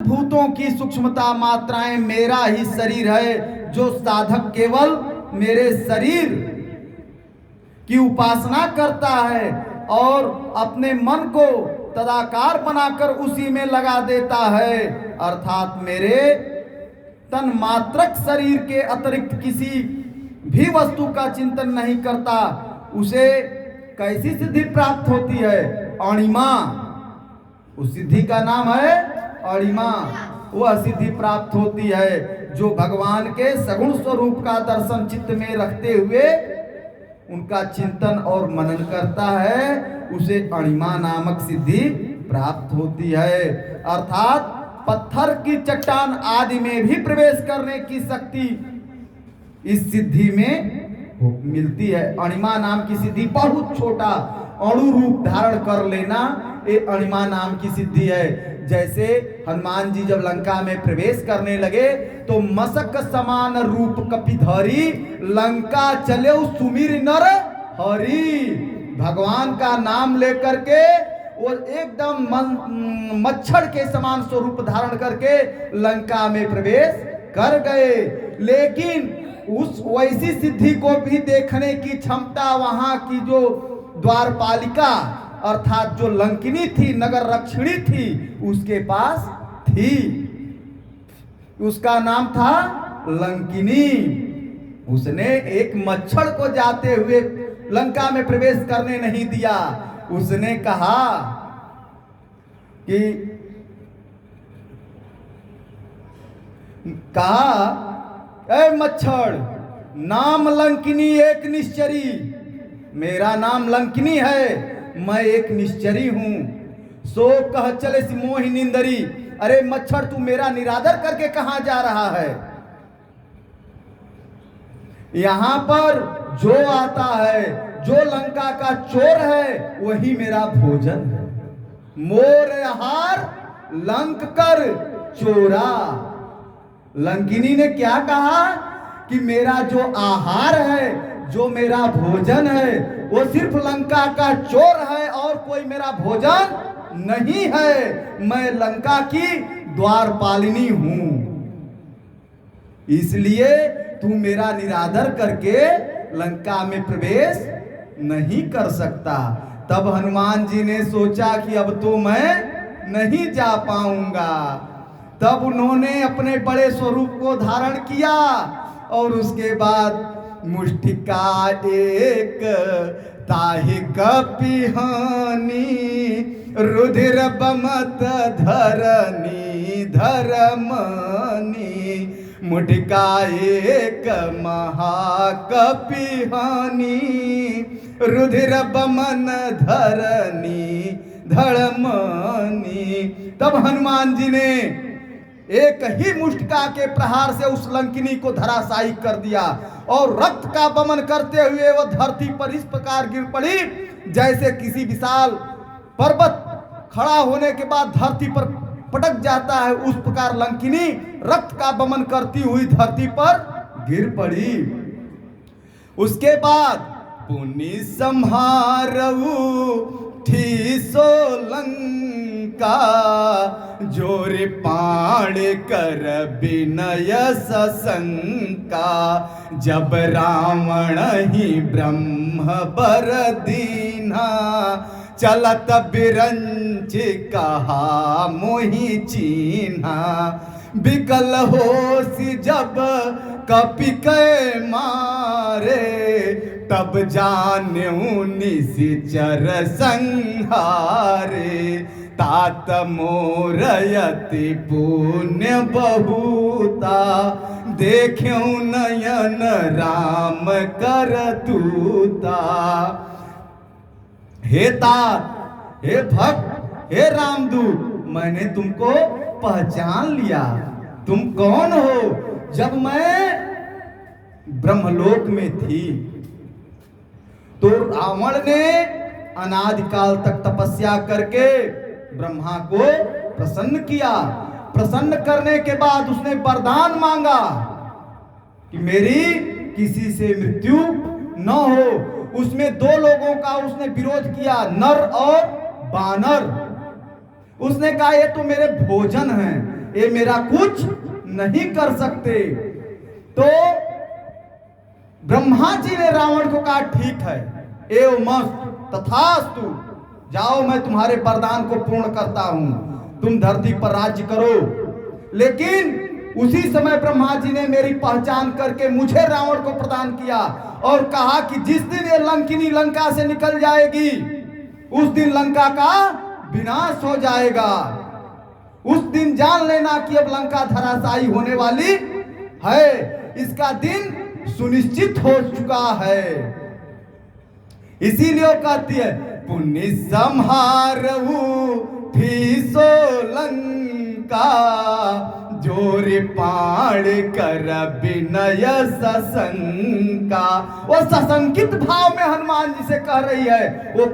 भूतों की सूक्ष्मता मात्राएं मेरा ही शरीर है। जो साधक केवल मेरे शरीर की उपासना करता है और अपने मन को तदाकार बनाकर उसी में लगा देता है, अर्थात मेरे तन मात्रक शरीर के अतिरिक्त किसी भी वस्तु का चिंतन नहीं करता, उसे कैसी सिद्धि प्राप्त होती है? अणिमा। उस सिद्धि का नाम है अणिमा। वह सिद्धि प्राप्त होती है जो भगवान के सगुण स्वरूप का दर्शन चित्त में रखते हुए उनका चिंतन और मनन करता है, उसे अणिमा नामक सिद्धि प्राप्त होती है। अर्थात पत्थर की चट्टान आदि में भी प्रवेश करने की शक्ति इस सिद्धि में मिलती है। अणिमा नाम की सिद्धि बहुत छोटा अणु रूप धारण कर लेना, ये अणिमा नाम की सिद्धि है। जैसे हनुमान जी जब लंका में प्रवेश करने लगे तो मसक समान रूप कपिधरी लंका चले सुमिर नर हरि। भगवान का नाम लेकर के वो एकदम मच्छर के समान स्वरूप धारण करके लंका में प्रवेश कर गए। लेकिन उस वैसी सिद्धि को भी देखने की क्षमता वहां की जो द्वारपालिका अर्थात जो लंकिनी थी, नगर रक्षिणी थी, उसके पास थी। उसका नाम था लंकिनी। उसने एक मच्छर को जाते हुए लंका में प्रवेश करने नहीं दिया। उसने कहा ए मच्छर, नाम लंकिनी एक निश्चरी। मेरा नाम लंकिनी है, मैं एक निश्चरी हूं। सो कह चले सी मोहि निंदरी। अरे मच्छर, तू मेरा निरादर करके कहां जा रहा है? यहां पर जो आता है, जो लंका का चोर है, वही मेरा भोजन है। मोर आहार लंक कर चोरा। लंकिनी ने क्या कहा कि मेरा जो आहार है, जो मेरा भोजन है, वो सिर्फ लंका का चोर है और कोई मेरा भोजन नहीं है। मैं लंका की द्वारपालिनी हूं, इसलिए तू मेरा निरादर करके लंका में प्रवेश नहीं कर सकता। तब हनुमान जी ने सोचा कि अब तो मैं नहीं जा पाऊंगा। तब उन्होंने अपने बड़े स्वरूप को धारण किया और उसके बाद मुष्टिका एक ताहि कपिहानी रुधिर बमत धरनी धरमनी। मुटिका एक महाकपिहानी रुधिर बमन धरनी धड़मनी। तब हनुमान जी ने एक ही मुष्टिका के प्रहार से उस लंकिनी को धराशायी कर दिया और रक्त का वमन करते हुए वह धरती पर इस प्रकार गिर पड़ी जैसे किसी विशाल पर्वत खड़ा होने के बाद धरती पर पटक जाता है, उस प्रकार लंकिनी रक्त का वमन करती हुई धरती पर गिर पड़ी। उसके बाद पुनि संहारऊ ठीसो लंका जोर पाण कर विनय सशंका। जब रावण ही ब्रह्म बर दीना चलत बिरंच कहा मोहि चीन्हा। बिकल होसी जब कपि के मारे तब जान्यू निशिचर संहारे। तात मोरयति पुण्य बहुता देख्यू नयन राम कर दूता। हे तात, हे भक्त, हे रामदूत, मैंने तुमको पहचान लिया। तुम कौन हो? जब मैं ब्रह्मलोक में थी तो रावण ने अनादिकाल तक तपस्या करके ब्रह्मा को प्रसन्न किया। प्रसन्न करने के बाद उसने वरदान मांगा कि मेरी किसी से मृत्यु न हो। उसमें दो लोगों का उसने विरोध किया, नर और बानर। उसने कहा ये तो मेरे भोजन हैं, ये मेरा कुछ नहीं कर सकते। तो ब्रह्मा जी ने रावण को कहा ठीक है, एव मस्त तथास्तु, जाओ मैं तुम्हारे वरदान को पूर्ण करता हूं, तुम धरती पर राज्य करो। लेकिन उसी समय ब्रह्मा जी ने मेरी पहचान करके मुझे रावण को प्रदान किया और कहा कि जिस दिन ये लंकिनी लंका से निकल जाएगी उस दिन लंका का विनाश हो जाएगा। उस दिन जान लेना कि अब लंका धराशायी होने वाली है, इसका दिन सुनिश्चित हो चुका है। इसीलिए वो कहती है पुण्य संहारहु भीषो लंका, जोर पाण कर विनय सशंका। वो सशंकित भाव में हनुमान जी से कह रही है, वो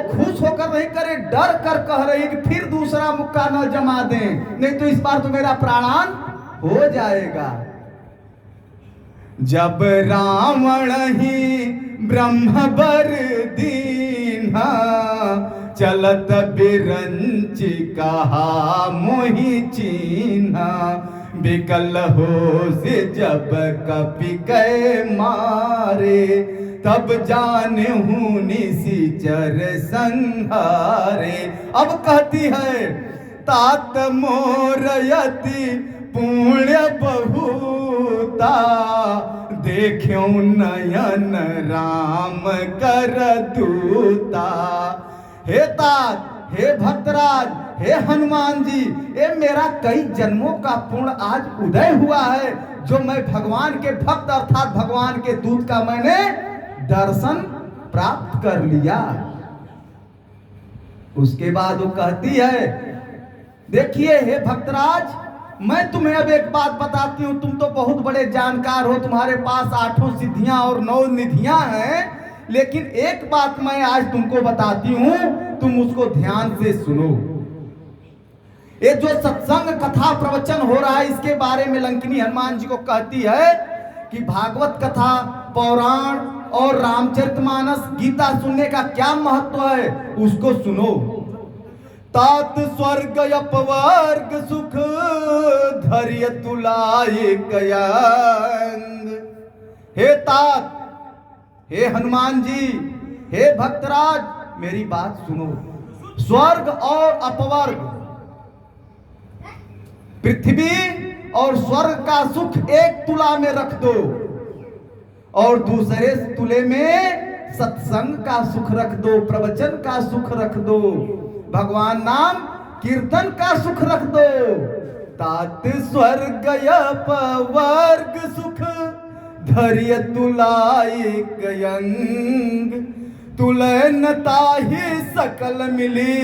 खुश होकर नहीं करे, डर कर कह रही कि फिर दूसरा मुक्का न जमा दें, नहीं तो इस बार तो मेरा प्राणान हो जाएगा। जब रावण ही ब्रह्म बर दीन्हा, चलत बिरंच कहा मोहि चीन्हा, बिकल हो से जब कपि कै मारे, तब जाने हूँ निशिचर संहारे। अब कहती है तात मोर यति पुण्य बहुता, देखो नयन राम कर दूता। हे तात, हे भक्तराज, हे हनुमान जी, ये मेरा कई जन्मों का पुण्य आज उदय हुआ है, जो मैं भगवान के भक्त अर्थात भगवान के दूत का मैंने दर्शन प्राप्त कर लिया। उसके बाद वो कहती है देखिए हे भक्तराज, मैं तुम्हें अब एक बात बताती हूं, तुम तो बहुत बड़े जानकार हो, तुम्हारे पास 8 सिद्धियां और 9 निधियां हैं, लेकिन एक बात मैं आज तुमको बताती हूं, तुम उसको ध्यान से सुनो। ये जो सत्संग कथा प्रवचन हो रहा है, इसके बारे में लंकिनी हनुमान जी को कहती है कि भागवत कथा, पौराण और रामचरितमानस, गीता सुनने का क्या महत्व है, उसको सुनो। तात स्वर्ग अपवर्ग सुख धैर्य तुलाए कयंग। हे तात, हे हनुमान जी, हे भक्तराज, मेरी बात सुनो। स्वर्ग और अपवर्ग, पृथ्वी और स्वर्ग का सुख एक तुला में रख दो और दूसरे तुले में सत्संग का सुख रख दो, प्रवचन का सुख रख दो, भगवान नाम कीर्तन का सुख रख दो। तात स्वर्ग अपवर्ग सुख धैर्य तुलाए कयंग, तुलन ताहि सकल मिली,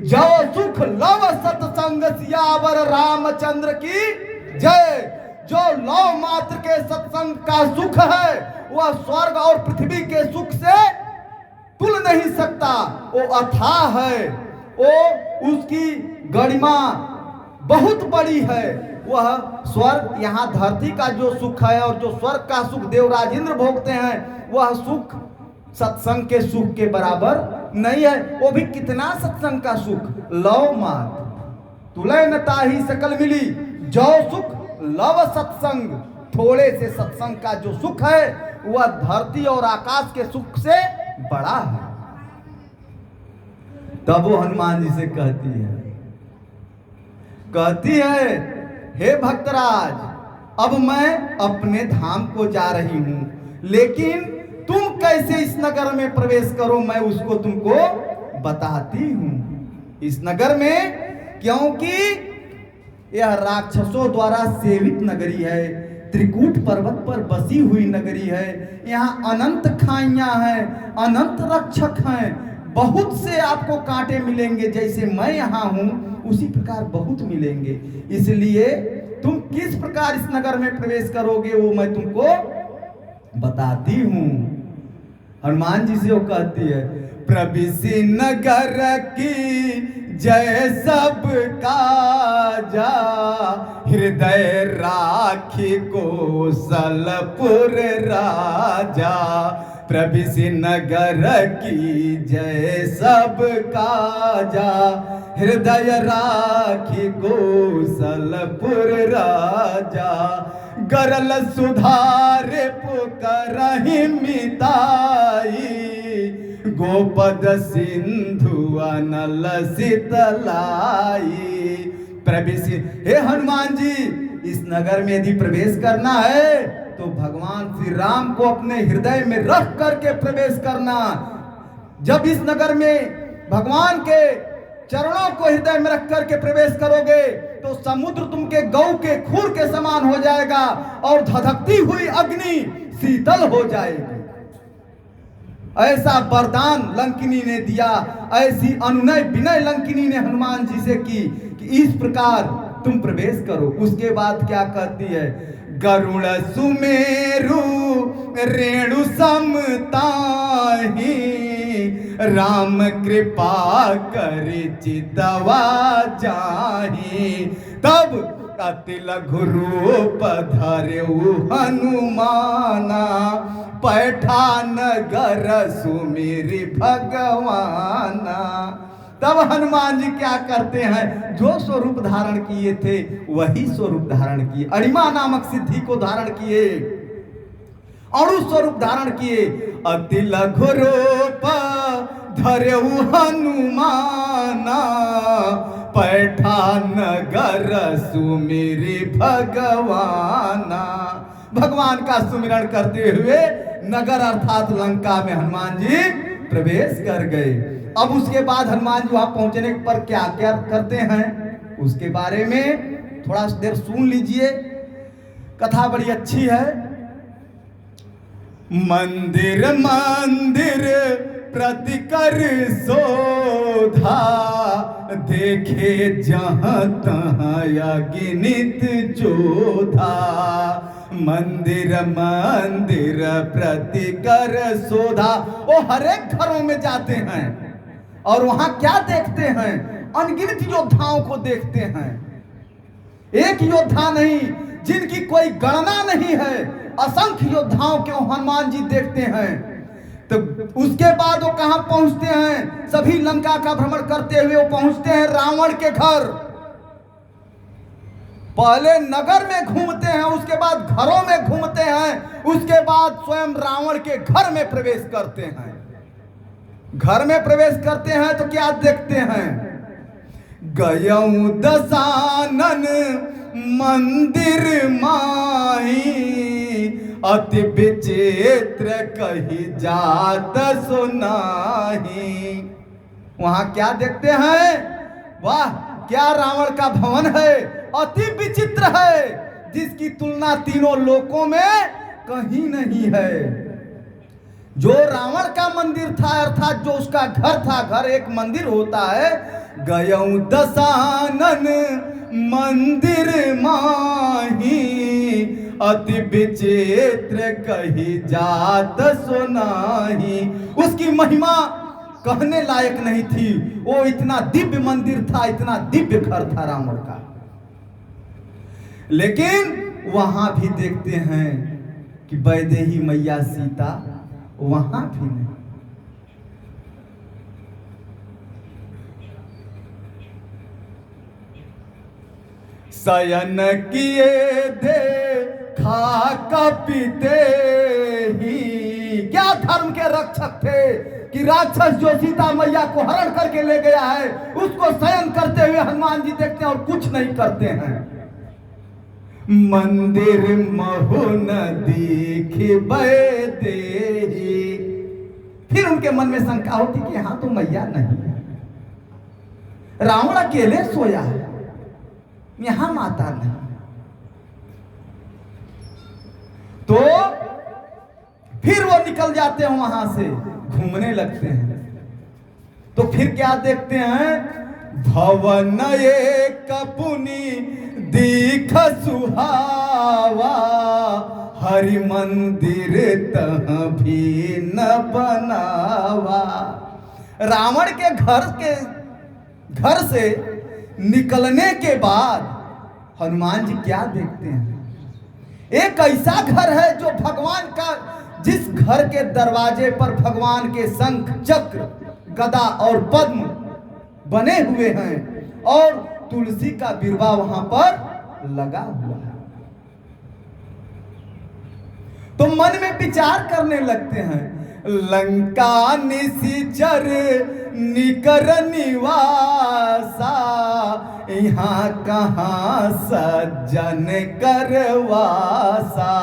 जो सुख लव सत्संग सियावर रामचंद्र की जय। जो लव मात्र के सत्संग का सुख है वह स्वर्ग और पृथ्वी के सुख से तुल नहीं सकता, वो अथाह है, वो उसकी गरिमा बहुत बड़ी है। वह स्वर्ग, यहाँ धरती का जो सुख है और जो स्वर्ग का सुख देवराज इंद्र भोगते हैं, वह सुख सत्संग के सुख के बराबर नहीं है। वो भी कितना सत्संग का सुख, लव मात्र, तुलय न ताहि सकल मिली, जो सुख लव सत्संग, थोड़े से सत्संग का जो सुख है वह धरती और आकाश के सुख से बड़ा है। तब वो हनुमान जी से कहती है हे भक्तराज, अब मैं अपने धाम को जा रही हूं, लेकिन तुम कैसे इस नगर में प्रवेश करो मैं उसको तुमको बताती हूं। इस नगर में, क्योंकि यह राक्षसों द्वारा सेवित नगरी है, त्रिकूट पर्वत पर बसी हुई नगरी है, यहाँ अनंत खाइयां हैं, अनंत रक्षक हैं, बहुत से आपको कांटे मिलेंगे, जैसे मैं यहाँ हूँ उसी प्रकार बहुत मिलेंगे, इसलिए तुम किस प्रकार इस नगर में प्रवेश करोगे वो मैं तुमको बताती हूँ। हनुमान जी से वो कहती है प्रविशि नगर की जय सब काजा, हृदय राखी कौशलपुर राजा, प्रभिस नगर की जय सब काजा, हृदय राखी कौशलपुर राजा। गरल सुधार पुकारहि मिताई, गोपद सिंधु अनल शीतलाई। प्रवेश, हे हनुमान जी, इस नगर में यदि प्रवेश करना है तो भगवान श्री राम को अपने हृदय में रख करके प्रवेश करना। जब इस नगर में भगवान के चरणों को हृदय में रख करके प्रवेश करोगे तो समुद्र तुमके गौ के खूर के समान हो जाएगा और धधकती हुई अग्नि शीतल हो जाएगी। ऐसा वरदान लंकिनी ने दिया, ऐसी अनुनय विनय लंकिनी ने हनुमान जी से की कि इस प्रकार तुम प्रवेश करो। उसके बाद क्या कहती है, गरुड़ सुमेरु रेणु समताहि, राम कृपा कर चितवा जाहि। तब अति लघु रूप धरऊ हनुमाना, पैठान नगर सुमिरि भगवाना। तब हनुमान जी क्या करते हैं, जो स्वरूप धारण किए थे वही स्वरूप धारण किए, अणिमा नामक सिद्धि को धारण किए, अणु स्वरूप धारण किए। अति लघु रूप धरऊ हनुमाना, पैठान नगर सुमिरि भगवाना। भगवान का सुमिरन करते हुए नगर अर्थात लंका में हनुमान जी प्रवेश कर गए। अब उसके बाद हनुमान जी वहां पहुंचने पर क्या क्या करते हैं उसके बारे में थोड़ा देर सुन लीजिए, कथा बड़ी अच्छी है। मंदिर मंदिर प्रतिकर शोधा, देखे जहां तहां अगणित जोधा। मंदिर मंदिर प्रतिकर शोधा, वो हर एक घरों में जाते हैं और वहां क्या देखते हैं, अनगिनत योद्धाओं को देखते हैं। एक योद्धा नहीं, जिनकी कोई गणना नहीं है, असंख्य योद्धाओं को हनुमान जी देखते हैं। तो उसके बाद वो कहां पहुंचते हैं, सभी लंका का भ्रमण करते हुए वो पहुंचते हैं रावण के घर। पहले नगर में घूमते हैं, उसके बाद घरों में घूमते हैं, उसके बाद स्वयं रावण के घर में प्रवेश करते हैं। घर में प्रवेश करते हैं तो क्या देखते हैं, गयऊ दशानन मंदिर माही, अति विचित्र कही जात सुनाही। वहां क्या देखते हैं, वाह क्या रावण का भवन है, अति विचित्र है, जिसकी तुलना तीनों लोकों में कहीं नहीं है। जो रावण का मंदिर था अर्थात जो उसका घर था, घर एक मंदिर होता है, गयऊ दशानन मंदिर माही, अति विचित्र कही जात सुनाही। उसकी महिमा कहने लायक नहीं थी, वो इतना दिव्य मंदिर था, इतना दिव्य घर था रावण का। लेकिन वहां भी देखते हैं कि वैदेही मैया सीता वहां भी नहीं। शयन किए देखा कपिते ही, क्या धर्म के रक्षक थे कि राक्षस जो सीता मैया को हरण करके ले गया है उसको शयन करते हुए हनुमान जी देखते हैं और कुछ नहीं करते हैं। मंदिर महु न दीखि वैदेही, फिर उनके मन में शंका होती कि यहां तो मैया नहीं है, रावण अकेले सोया है, यहां माता नहीं। तो फिर वो निकल जाते हैं वहां से, घूमने लगते हैं। तो फिर क्या देखते हैं, भवन एक पुनि दीख सुहावा, हरि मंदिर तह भी न बनावा। रावण के घर से निकलने के बाद हनुमान जी क्या देखते हैं, एक ऐसा घर है जो भगवान का जिस घर के दरवाजे पर भगवान के शंख चक्र गदा और पद्म बने हुए हैं और तुलसी का बिरवा वहां पर लगा हुआ है, तो मन में विचार करने लगते हैं, लंका निशिचर निकर निवासा, यहाँ कहाँ सज्जन करवासा।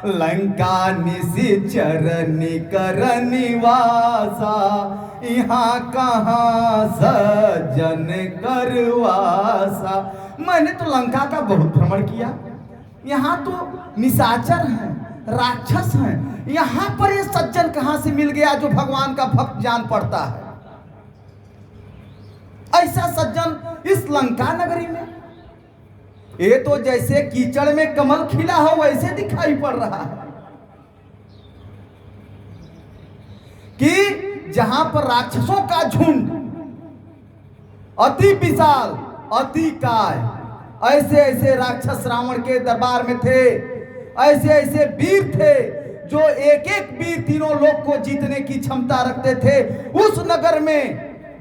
लंका निशिचर निकर निवासा, यहाँ कहाँ सज्जन करवासा। मैंने तो लंका का बहुत भ्रमण किया, यहाँ तो निशाचर हैं, राक्षस हैं, यहाँ पर ये सज्जन कहाँ से मिल गया जो भगवान का भक्त जान पड़ता है। ऐसा सज्जन इस लंका नगरी में, ये तो जैसे कीचड़ में कमल खिला हो वैसे दिखाई पड़ रहा है कि जहां पर राक्षसों का झुंड अति विशाल अति काय, ऐसे ऐसे राक्षस रावण के दरबार में थे, ऐसे ऐसे वीर थे जो एक एक वीर तीनों लोक को जीतने की क्षमता रखते थे। उस नगर में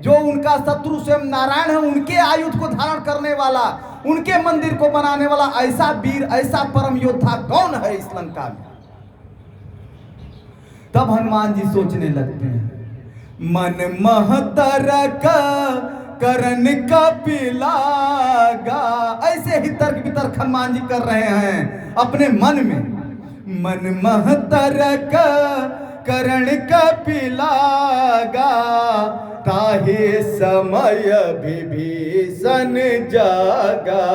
जो उनका शत्रु स्वयं नारायण है, उनके आयुध को धारण करने वाला, उनके मंदिर को बनाने वाला ऐसा वीर, ऐसा परम योद्धा कौन है इस लंका में। तब हनुमान जी सोचने लगते हैं, मन महतर करण कपिलागा। ऐसे ही तर्क वितर्क हनुमान जी कर रहे हैं अपने मन में। मन महतर करण कपिलागा, ताहे समय विभीषण जागा।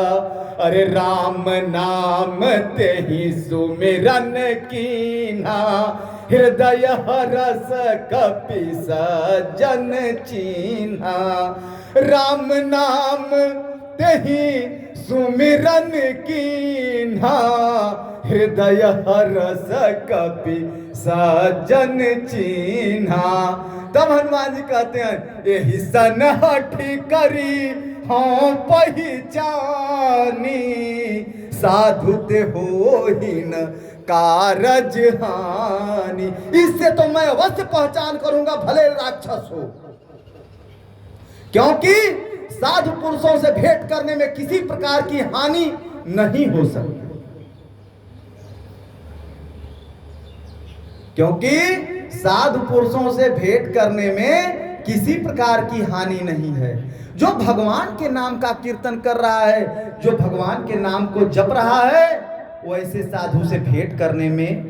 अरे राम नाम तेहि सुमिरन कीन्हा, हृदय हरस कपि सज्जन चीन्हा। राम नाम तेहि सुमिरन कीन्हा, हृदय हरस कपि सज्जन चीन्हा। तब हनुमान जी कहते हैं, यही सन हठी करी हाँ पहचानी, साधु ते होहिन कारज हानि। इससे तो मैं अवश्य पहचान करूंगा, भले राक्षस हो, क्योंकि साधु पुरुषों से भेंट करने में किसी प्रकार की हानि नहीं हो सकती, क्योंकि साधु पुरुषों से भेंट करने में किसी प्रकार की हानि नहीं है। जो भगवान के नाम का कीर्तन कर रहा है, जो भगवान के नाम को जप रहा है, वो ऐसे साधु से भेंट करने में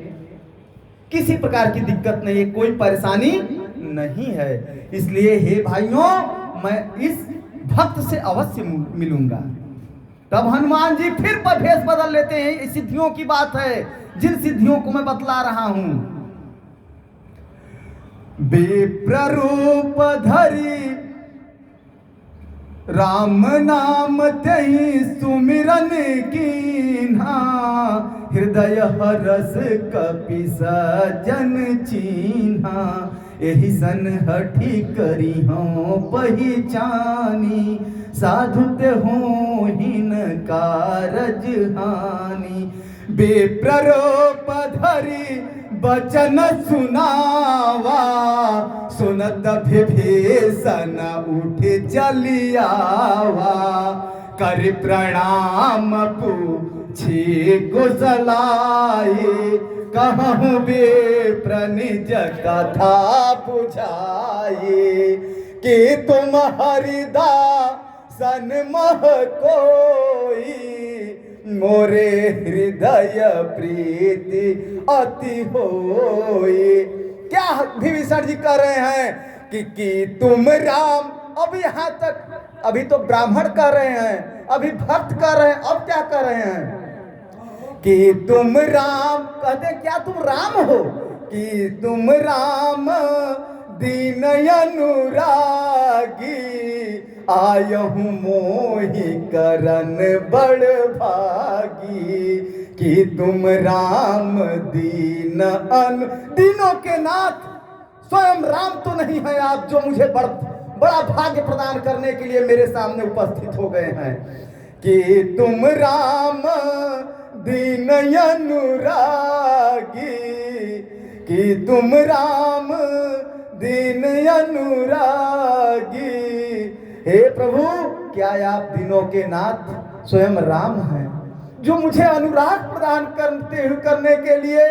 किसी प्रकार की दिक्कत नहीं है, कोई परेशानी नहीं है। इसलिए हे भाइयों, मैं इस भक्त से अवश्य मिलूंगा। तब हनुमान जी फिर भेष बदल लेते हैं। इस सिद्धियों की बात है, जिन सिद्धियों को मैं बतला रहा हूं। विप्र रूप धरी राम नाम तेहि सुमिरन कीन्हा, हृदय हरस कपि सज्जन चीन्हा। एहि सन हठी करी हों पहिचानी, साधु ते होहिन कारज हानि। विप्र रूप धरी बचन सुनावा, सुनत विभीषण उठ चलियावा। कर प्रणाम पूछी कुशलाए, कहूँ विप्र निज कथा बुझाए। कि तुम हरिदासन मह कोई, मोरे हृदय प्रीति अति होई। क्या विभीषण जी कह रहे हैं कि तुम राम, अब यहाँ तक अभी तो ब्राह्मण कर रहे हैं, अभी भक्त कर रहे हैं, अब क्या कर रहे हैं कि तुम राम। कहते क्या तुम राम हो? कि तुम राम दीन अनुरागी, आयहु मोहि करन बड़ भागी। कि तुम राम दीन दीनों के नाथ स्वयं राम तो नहीं है आप, जो मुझे बड़ा भाग्य प्रदान करने के लिए मेरे सामने उपस्थित हो गए हैं। कि तुम राम दीन अनुरागी, कि तुम राम दीन अनुरागी। हे प्रभु, क्या आप दिनों के नाथ स्वयं राम हैं, जो मुझे अनुराग प्रदान करने के लिए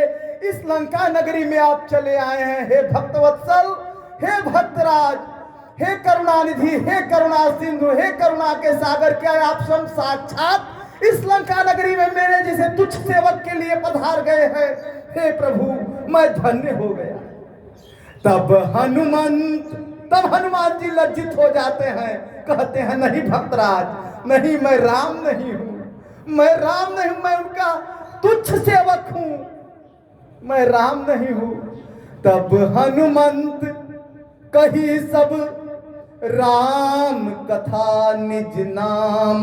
इस लंका नगरी में आप चले आए हैं। हे भक्तवत्सल, हे भक्तराज, हे करुणानिधि, हे करुणा सिंधु, हे करुणा के सागर, क्या आप स्वयं साक्षात इस लंका नगरी में मेरे जैसे तुच्छ सेवक के लिए पधार गए हैं। हे प्रभु, मैं धन्य हो गया। तब हनुमान जी लज्जित हो जाते हैं, कहते हैं नहीं भक्तराज, नहीं, मैं राम नहीं हूं, मैं राम नहीं हूं, मैं उनका तुच्छ सेवक हूं, मैं राम नहीं हूं। तब हनुमंत कही सब राम कथा निज नाम,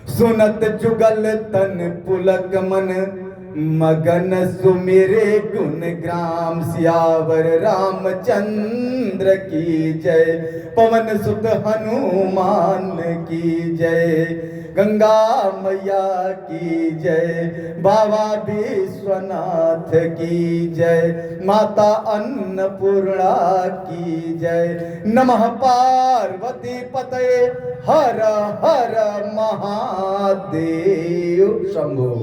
सुनत जुगल तन पुलक मन, मगन सुमिरे गुण ग्राम। सियावर रामचंद्र की जय, पवन सुत हनुमान की जय, गंगा मैया की जय, बाबा विश्वनाथ की जय, माता अन्नपूर्णा की जय। नमः पार्वती पतये हर हर महादेव शंभो।